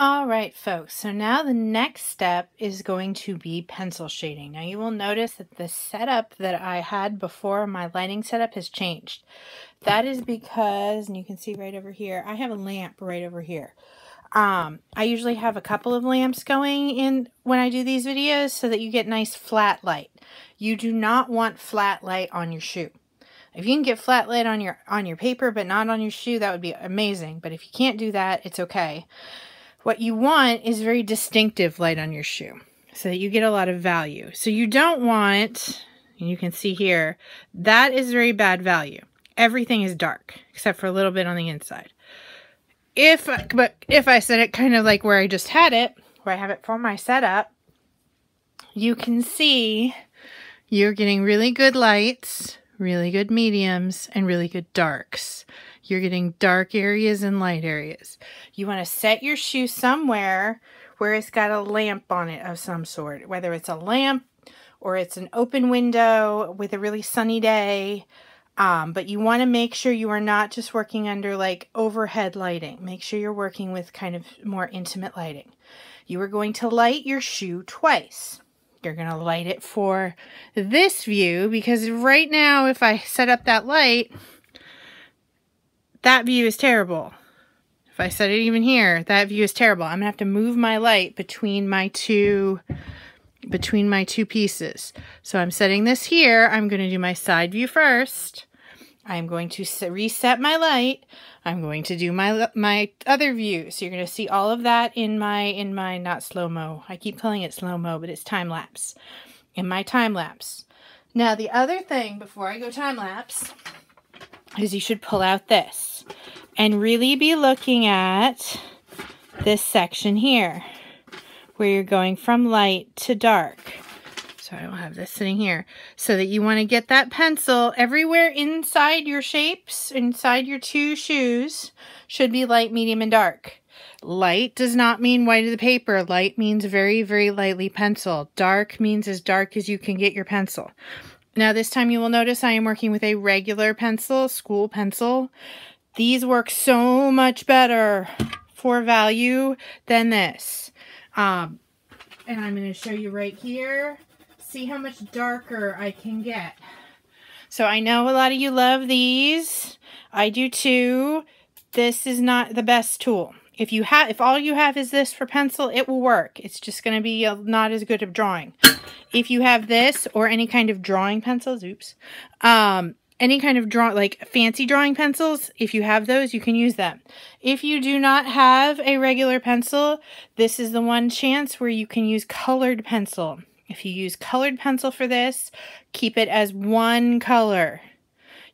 All right, folks, so now the next step is going to be pencil shading. Now you will notice that the setup that I had before, my lighting setup, has changed. That is because, and you can see right over here, I have a lamp right over here. I usually have a couple of lamps going in when I do these videos so that you get nice flat light. You do not want flat light on your shoe. If you can get flat light on your paper but not on your shoe, that would be amazing. But if you can't do that, it's okay. What you want is very distinctive light on your shoe so that you get a lot of value. So you don't want, and you can see here, that is very bad value. Everything is dark except for a little bit on the inside. But if I set it kind of like where I just had it, where I have it for my setup, you can see you're getting really good lights, really good mediums, and really good darks. You're getting dark areas and light areas. You want to set your shoe somewhere where it's got a lamp on it of some sort, whether it's a lamp or it's an open window with a really sunny day. But you want to make sure you are not just working under like overhead lighting. Make sure you're working with kind of more intimate lighting. You are going to light your shoe twice. You're going to light it for this view because right now if I set up that light, that view is terrible. If I set it even here, that view is terrible. I'm going to have to move my light between my two pieces. So I'm setting this here. I'm going to do my side view first. I'm going to reset my light. I'm going to do my other view. So you're going to see all of that in my not slow-mo. I keep calling it slow-mo, but it's time-lapse. In my time-lapse. Now the other thing before I go time-lapse is you should pull out this and really be looking at this section here where you're going from light to dark. So I don't have this sitting here. So that you want to get that pencil everywhere inside your shapes, inside your two shoes, should be light, medium, and dark. Light does not mean white of the paper. Light means very, very lightly pencil. Dark means as dark as you can get your pencil. Now this time you will notice I am working with a regular pencil, school pencil. These work so much better for value than this. And I'm going to show you right here. See how much darker I can get. So I know a lot of you love these. I do too. This is not the best tool. If all you have is this for pencil, it will work. It's just going to be not as good of drawing. If you have this or any kind of drawing pencils, any kind of like fancy drawing pencils, if you have those, you can use them. If you do not have a regular pencil, this is the one chance where you can use colored pencil. If you use colored pencil for this, keep it as one color.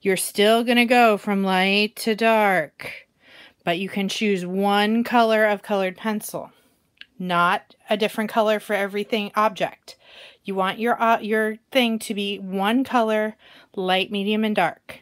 You're still going to go from light to dark, but you can choose one color of colored pencil, not a different color for everything object. You want your thing to be one color, light, medium, and dark.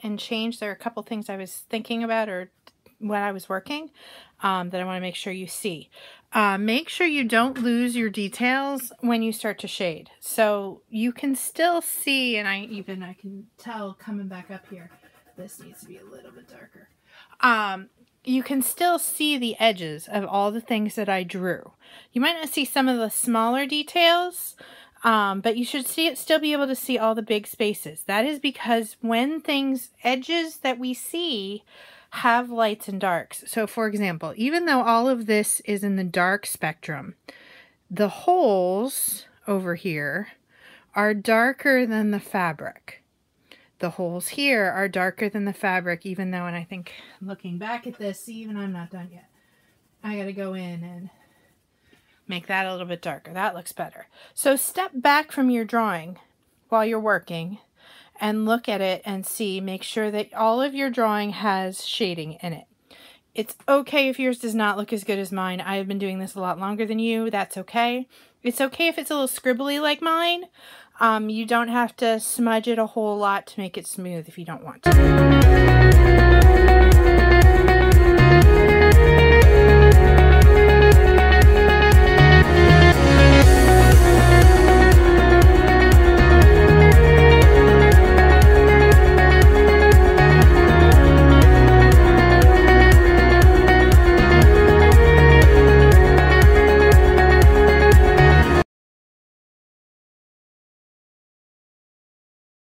And change, there are a couple things I was thinking about or when I was working that I want to make sure you see. Make sure you don't lose your details when you start to shade. So you can still see, and I can tell coming back up here, this needs to be a little bit darker. You can still see the edges of all the things that I drew. You might not see some of the smaller details, but you should still be able to see all the big spaces. That is because when edges that we see have lights and darks. So for example, even though all of this is in the dark spectrum, the holes over here are darker than the fabric. The holes here are darker than the fabric, even though, and I think looking back at this, even I'm not done yet. I gotta go in and Make that a little bit darker. That looks better. So step back from your drawing while you're working and look at it and see, make sure that all of your drawing has shading in it. It's okay if yours does not look as good as mine. I have been doing this a lot longer than you. That's okay. It's okay if it's a little scribbly like mine. You don't have to smudge it a whole lot to make it smooth if you don't want to.